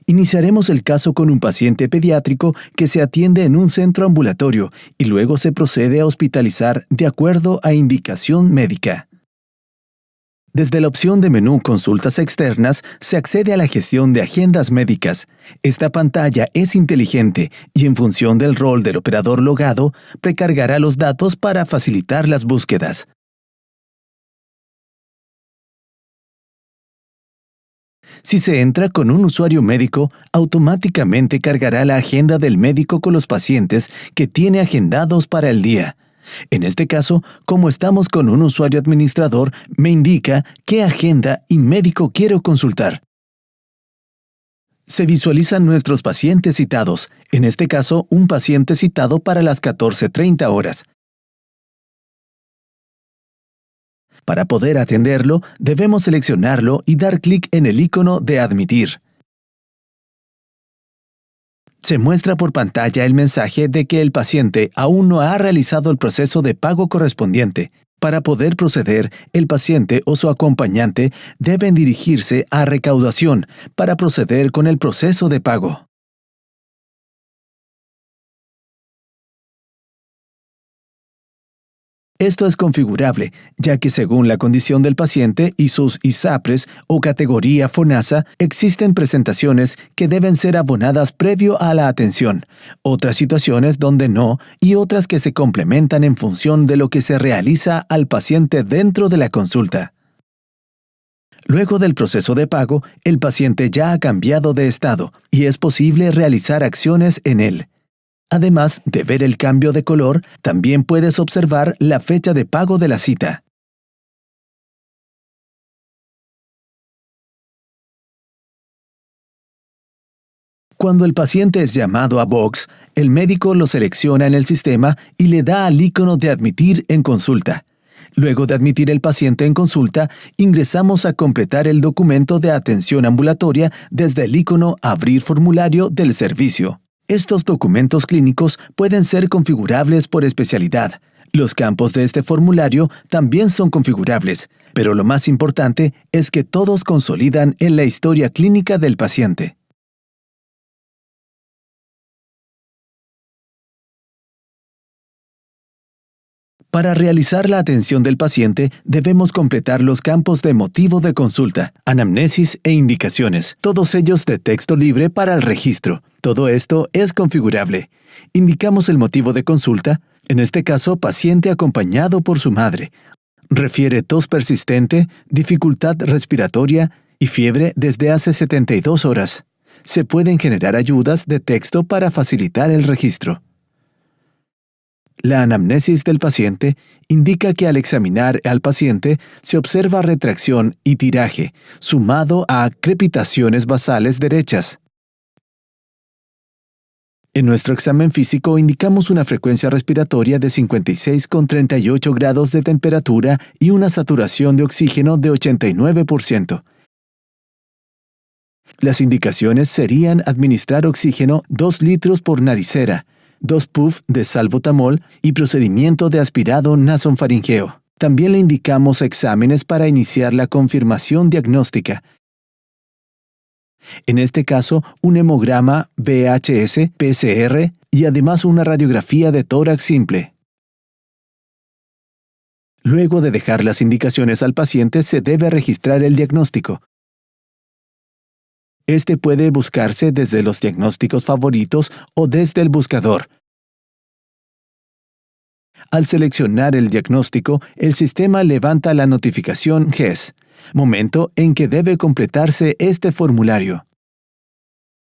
Iniciaremos el caso con un paciente pediátrico que se atiende en un centro ambulatorio y luego se procede a hospitalizar de acuerdo a indicación médica. Desde la opción de menú Consultas externas se accede a la gestión de agendas médicas. Esta pantalla es inteligente y en función del rol del operador logado, precargará los datos para facilitar las búsquedas. Si se entra con un usuario médico, automáticamente cargará la agenda del médico con los pacientes que tiene agendados para el día. En este caso, como estamos con un usuario administrador, me indica qué agenda y médico quiero consultar. Se visualizan nuestros pacientes citados, en este caso un paciente citado para las 14:30 horas. Para poder atenderlo, debemos seleccionarlo y dar clic en el icono de Admitir. Se muestra por pantalla el mensaje de que el paciente aún no ha realizado el proceso de pago correspondiente. Para poder proceder, el paciente o su acompañante deben dirigirse a Recaudación para proceder con el proceso de pago. Esto es configurable, ya que según la condición del paciente y sus ISAPRES o categoría FONASA, existen presentaciones que deben ser abonadas previo a la atención, otras situaciones donde no y otras que se complementan en función de lo que se realiza al paciente dentro de la consulta. Luego del proceso de pago, el paciente ya ha cambiado de estado y es posible realizar acciones en él. Además de ver el cambio de color, también puedes observar la fecha de pago de la cita. Cuando el paciente es llamado a Box, el médico lo selecciona en el sistema y le da al icono de Admitir en consulta. Luego de admitir el paciente en consulta, ingresamos a completar el documento de atención ambulatoria desde el icono Abrir formulario del servicio. Estos documentos clínicos pueden ser configurables por especialidad. Los campos de este formulario también son configurables, pero lo más importante es que todos consolidan en la historia clínica del paciente. Para realizar la atención del paciente, debemos completar los campos de motivo de consulta, anamnesis e indicaciones, todos ellos de texto libre para el registro. Todo esto es configurable. Indicamos el motivo de consulta, en este caso paciente acompañado por su madre. Refiere tos persistente, dificultad respiratoria y fiebre desde hace 72 horas. Se pueden generar ayudas de texto para facilitar el registro. La anamnesis del paciente indica que al examinar al paciente se observa retracción y tiraje, sumado a crepitaciones basales derechas. En nuestro examen físico indicamos una frecuencia respiratoria de 56,38 grados de temperatura y una saturación de oxígeno de 89%. Las indicaciones serían administrar oxígeno 2 litros por naricera, 2 puff de salbutamol y procedimiento de aspirado nasofaringeo. También le indicamos exámenes para iniciar la confirmación diagnóstica. En este caso, un hemograma VHS, PCR y además una radiografía de tórax simple. Luego de dejar las indicaciones al paciente, se debe registrar el diagnóstico. Este puede buscarse desde los diagnósticos favoritos o desde el buscador. Al seleccionar el diagnóstico, el sistema levanta la notificación GES, momento en que debe completarse este formulario.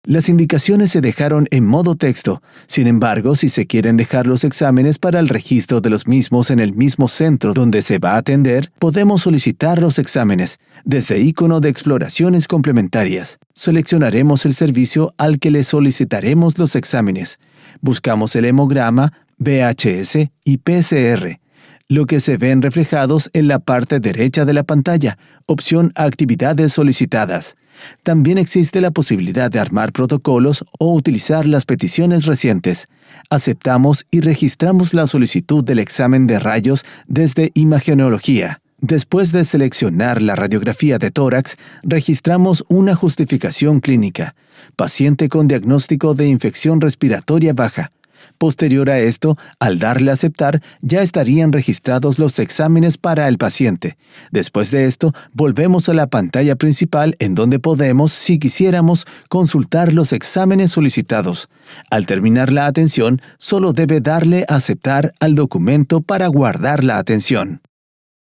Las indicaciones se dejaron en modo texto. Sin embargo, si se quieren dejar los exámenes para el registro de los mismos en el mismo centro donde se va a atender, podemos solicitar los exámenes desde icono de exploraciones complementarias. Seleccionaremos el servicio al que le solicitaremos los exámenes. Buscamos el hemograma, VHS y PCR, lo que se ven reflejados en la parte derecha de la pantalla, opción Actividades solicitadas. También existe la posibilidad de armar protocolos o utilizar las peticiones recientes. Aceptamos y registramos la solicitud del examen de rayos desde Imagenología. Después de seleccionar la radiografía de tórax, registramos una justificación clínica. Paciente con diagnóstico de infección respiratoria baja. Posterior a esto, al darle a aceptar, ya estarían registrados los exámenes para el paciente. Después de esto, volvemos a la pantalla principal en donde podemos, si quisiéramos, consultar los exámenes solicitados. Al terminar la atención, solo debe darle a aceptar al documento para guardar la atención.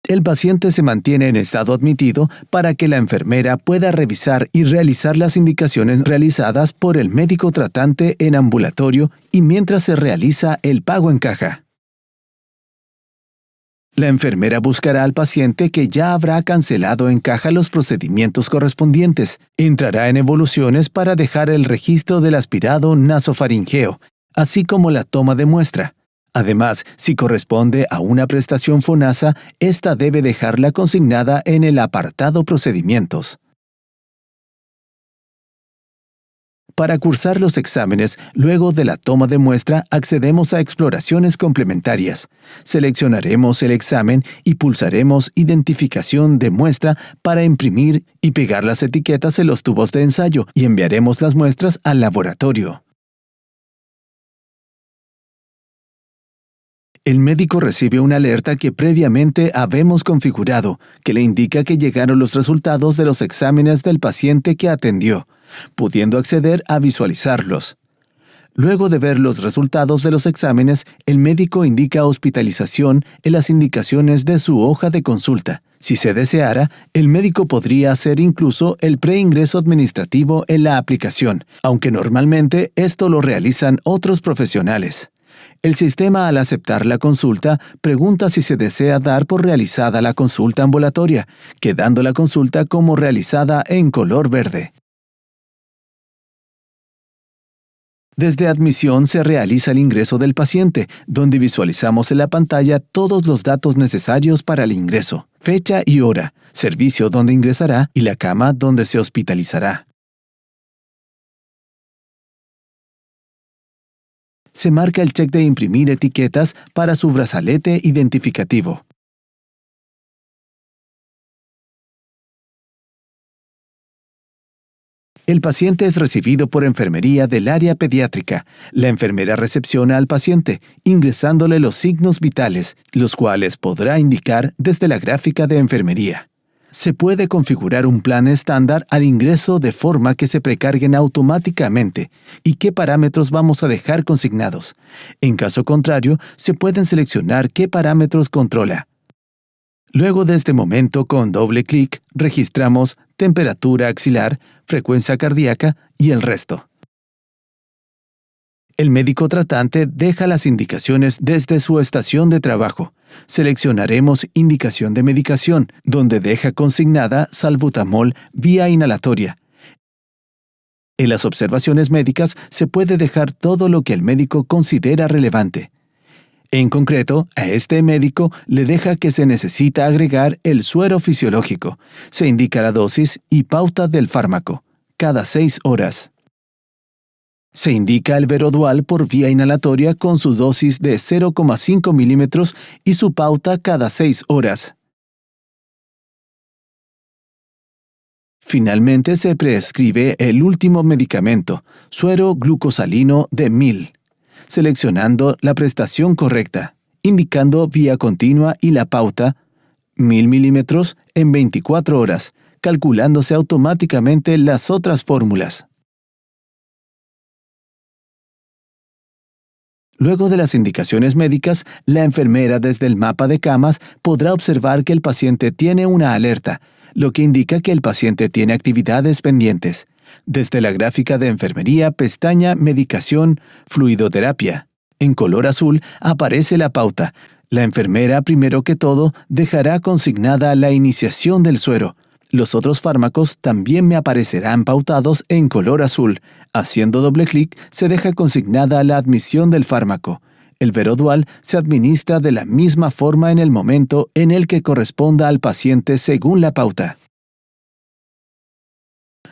El paciente se mantiene en estado admitido para que la enfermera pueda revisar y realizar las indicaciones realizadas por el médico tratante en ambulatorio y mientras se realiza el pago en caja. La enfermera buscará al paciente que ya habrá cancelado en caja los procedimientos correspondientes. Entrará en evoluciones para dejar el registro del aspirado nasofaringeo, así como la toma de muestra. Además, si corresponde a una prestación FONASA, esta debe dejarla consignada en el apartado Procedimientos. Para cursar los exámenes, luego de la toma de muestra, accedemos a exploraciones complementarias. Seleccionaremos el examen y pulsaremos Identificación de muestra para imprimir y pegar las etiquetas en los tubos de ensayo y enviaremos las muestras al laboratorio. El médico recibe una alerta que previamente habemos configurado, que le indica que llegaron los resultados de los exámenes del paciente que atendió, pudiendo acceder a visualizarlos. Luego de ver los resultados de los exámenes, el médico indica hospitalización en las indicaciones de su hoja de consulta. Si se deseara, el médico podría hacer incluso el preingreso administrativo en la aplicación, aunque normalmente esto lo realizan otros profesionales. El sistema, al aceptar la consulta, pregunta si se desea dar por realizada la consulta ambulatoria, quedando la consulta como realizada en color verde. Desde admisión se realiza el ingreso del paciente, donde visualizamos en la pantalla todos los datos necesarios para el ingreso, fecha y hora, servicio donde ingresará y la cama donde se hospitalizará. Se marca el check de imprimir etiquetas para su brazalete identificativo. El paciente es recibido por enfermería del área pediátrica. La enfermera recepciona al paciente, ingresándole los signos vitales, los cuales podrá indicar desde la gráfica de enfermería. Se puede configurar un plan estándar al ingreso de forma que se precarguen automáticamente y qué parámetros vamos a dejar consignados. En caso contrario, se pueden seleccionar qué parámetros controla. Luego de este momento, con doble clic, registramos temperatura axilar, frecuencia cardíaca y el resto. El médico tratante deja las indicaciones desde su estación de trabajo. Seleccionaremos indicación de medicación, donde deja consignada salbutamol vía inhalatoria. En las observaciones médicas se puede dejar todo lo que el médico considera relevante. En concreto, a este médico le deja que se necesita agregar el suero fisiológico. Se indica la dosis y pauta del fármaco, cada 6 horas. Se indica el Verodual por vía inhalatoria con su dosis de 0,5 milímetros y su pauta cada 6 horas. Finalmente se prescribe el último medicamento, suero glucosalino de 1000, seleccionando la prestación correcta, indicando vía continua y la pauta 1000 milímetros en 24 horas, calculándose automáticamente las otras fórmulas. Luego de las indicaciones médicas, la enfermera desde el mapa de camas podrá observar que el paciente tiene una alerta, lo que indica que el paciente tiene actividades pendientes. Desde la gráfica de enfermería, pestaña Medicación, Fluidoterapia. En color azul aparece la pauta. La enfermera, primero que todo, dejará consignada la iniciación del suero. Los otros fármacos también me aparecerán pautados en color azul. Haciendo doble clic, se deja consignada la admisión del fármaco. El Verodual se administra de la misma forma en el momento en el que corresponda al paciente según la pauta.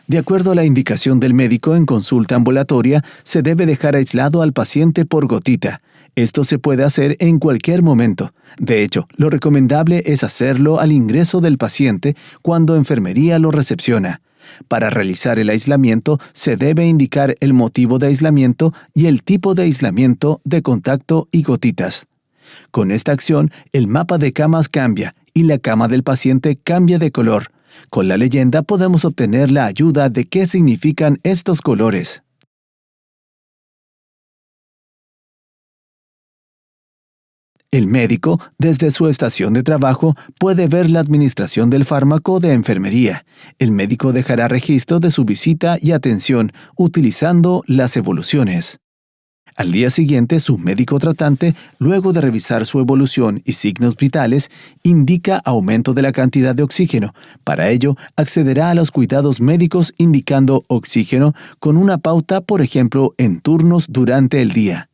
De acuerdo a la indicación del médico en consulta ambulatoria, se debe dejar aislado al paciente por gotita. Esto se puede hacer en cualquier momento. De hecho, lo recomendable es hacerlo al ingreso del paciente cuando enfermería lo recepciona. Para realizar el aislamiento, se debe indicar el motivo de aislamiento y el tipo de aislamiento de contacto y gotitas. Con esta acción, el mapa de camas cambia y la cama del paciente cambia de color. Con la leyenda podemos obtener la ayuda de qué significan estos colores. El médico, desde su estación de trabajo, puede ver la administración del fármaco de enfermería. El médico dejará registro de su visita y atención utilizando las evoluciones. Al día siguiente, su médico tratante, luego de revisar su evolución y signos vitales, indica aumento de la cantidad de oxígeno. Para ello, accederá a los cuidados médicos indicando oxígeno con una pauta, por ejemplo, en turnos durante el día.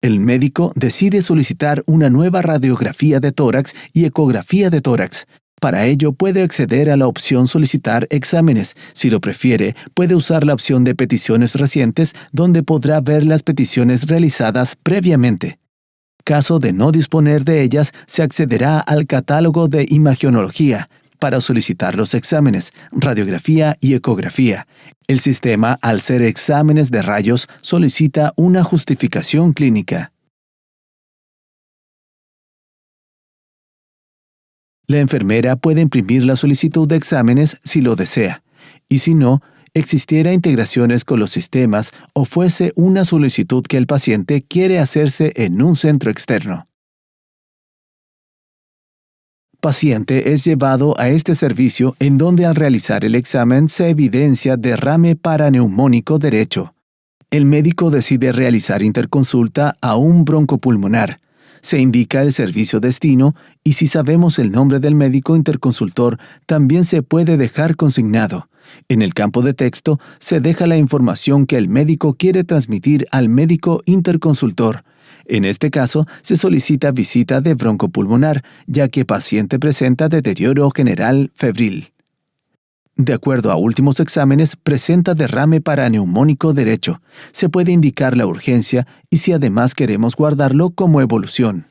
El médico decide solicitar una nueva radiografía de tórax y ecografía de tórax. Para ello puede acceder a la opción Solicitar exámenes. Si lo prefiere, puede usar la opción de Peticiones recientes, donde podrá ver las peticiones realizadas previamente. Caso de no disponer de ellas, se accederá al catálogo de imagenología para solicitar los exámenes, radiografía y ecografía. El sistema, al ser exámenes de rayos, solicita una justificación clínica. La enfermera puede imprimir la solicitud de exámenes si lo desea, y si no, existiera integraciones con los sistemas o fuese una solicitud que el paciente quiere hacerse en un centro externo. Paciente es llevado a este servicio en donde al realizar el examen se evidencia derrame paraneumónico derecho. El médico decide realizar interconsulta a un broncopulmonar. Se indica el servicio destino y si sabemos el nombre del médico interconsultor, también se puede dejar consignado. En el campo de texto se deja la información que el médico quiere transmitir al médico interconsultor. En este caso, se solicita visita de broncopulmonar, ya que paciente presenta deterioro general febril. De acuerdo a últimos exámenes, presenta derrame paraneumónico derecho. Se puede indicar la urgencia y si además queremos guardarlo como evolución.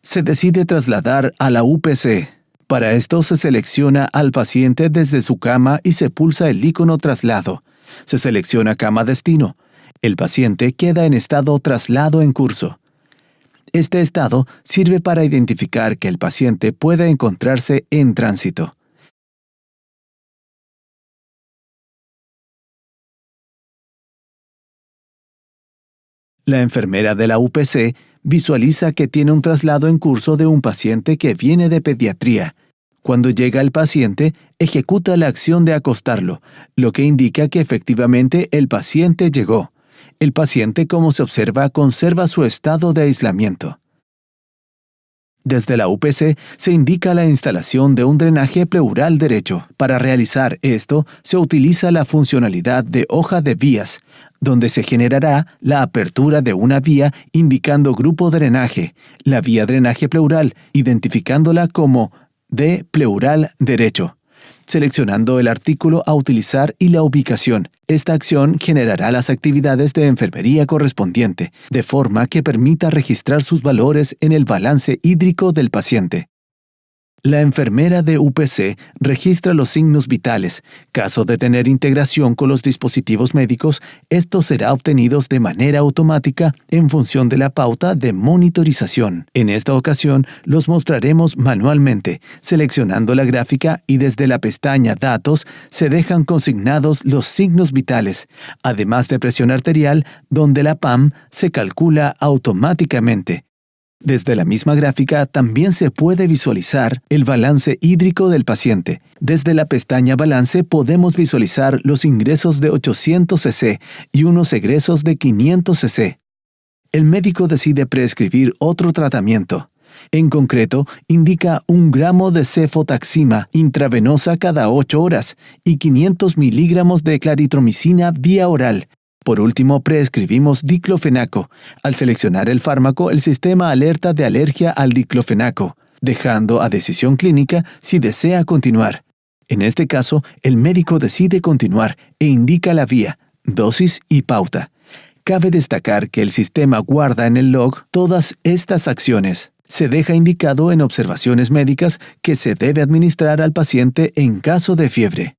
Se decide trasladar a la UPC. Para esto se selecciona al paciente desde su cama y se pulsa el icono traslado. Se selecciona cama destino. El paciente queda en estado traslado en curso. Este estado sirve para identificar que el paciente puede encontrarse en tránsito. La enfermera de la UPC visualiza que tiene un traslado en curso de un paciente que viene de pediatría. Cuando llega el paciente, ejecuta la acción de acostarlo, lo que indica que efectivamente el paciente llegó. El paciente, como se observa, conserva su estado de aislamiento. Desde la UPC se indica la instalación de un drenaje pleural derecho. Para realizar esto, se utiliza la funcionalidad de hoja de vías, donde se generará la apertura de una vía indicando grupo drenaje, la vía drenaje pleural, identificándola como de pleural derecho. Seleccionando el artículo a utilizar y la ubicación. Esta acción generará las actividades de enfermería correspondiente, de forma que permita registrar sus valores en el balance hídrico del paciente. La enfermera de UPC registra los signos vitales. Caso de tener integración con los dispositivos médicos, estos serán obtenidos de manera automática en función de la pauta de monitorización. En esta ocasión, los mostraremos manualmente, seleccionando la gráfica y desde la pestaña Datos se dejan consignados los signos vitales, además de presión arterial, donde la PAM se calcula automáticamente. Desde la misma gráfica también se puede visualizar el balance hídrico del paciente. Desde la pestaña Balance podemos visualizar los ingresos de 800 cc y unos egresos de 500 cc. El médico decide prescribir otro tratamiento. En concreto, indica 1 gramo de cefotaxima intravenosa cada 8 horas y 500 miligramos de claritromicina vía oral. Por último, prescribimos diclofenaco. Al seleccionar el fármaco, el sistema alerta de alergia al diclofenaco, dejando a decisión clínica si desea continuar. En este caso, el médico decide continuar e indica la vía, dosis y pauta. Cabe destacar que el sistema guarda en el log todas estas acciones. Se deja indicado en observaciones médicas que se debe administrar al paciente en caso de fiebre.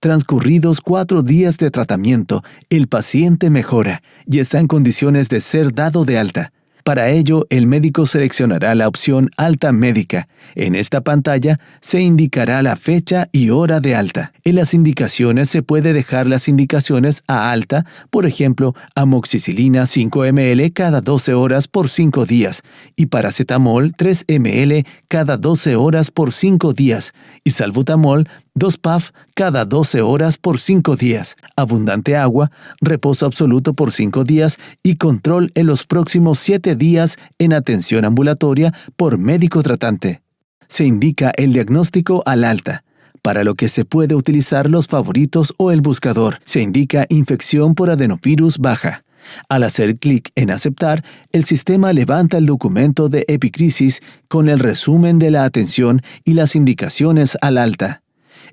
Transcurridos 4 días de tratamiento, el paciente mejora y está en condiciones de ser dado de alta. Para ello, el médico seleccionará la opción Alta Médica. En esta pantalla se indicará la fecha y hora de alta. En las indicaciones se puede dejar las indicaciones a alta, por ejemplo, amoxicilina 5 ml cada 12 horas por 5 días y paracetamol 3 ml cada 12 horas por 5 días y salbutamol 2 PAF cada 12 horas por 5 días, abundante agua, reposo absoluto por 5 días y control en los próximos 7 días en atención ambulatoria por médico tratante. Se indica el diagnóstico al alta, para lo que se puede utilizar los favoritos o el buscador. Se indica infección por adenovirus baja. Al hacer clic en aceptar, el sistema levanta el documento de epicrisis con el resumen de la atención y las indicaciones al alta.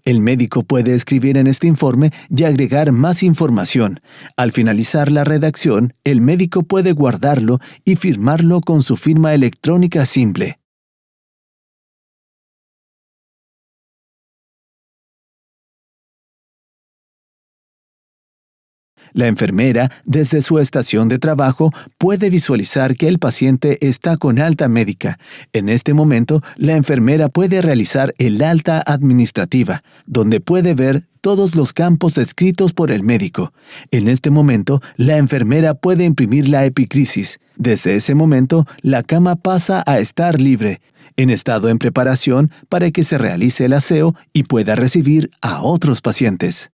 El médico puede escribir en este informe y agregar más información. Al finalizar la redacción, el médico puede guardarlo y firmarlo con su firma electrónica simple. La enfermera, desde su estación de trabajo, puede visualizar que el paciente está con alta médica. En este momento, la enfermera puede realizar el alta administrativa, donde puede ver todos los campos descritos por el médico. En este momento, la enfermera puede imprimir la epicrisis. Desde ese momento, la cama pasa a estar libre, en estado en preparación para que se realice el aseo y pueda recibir a otros pacientes.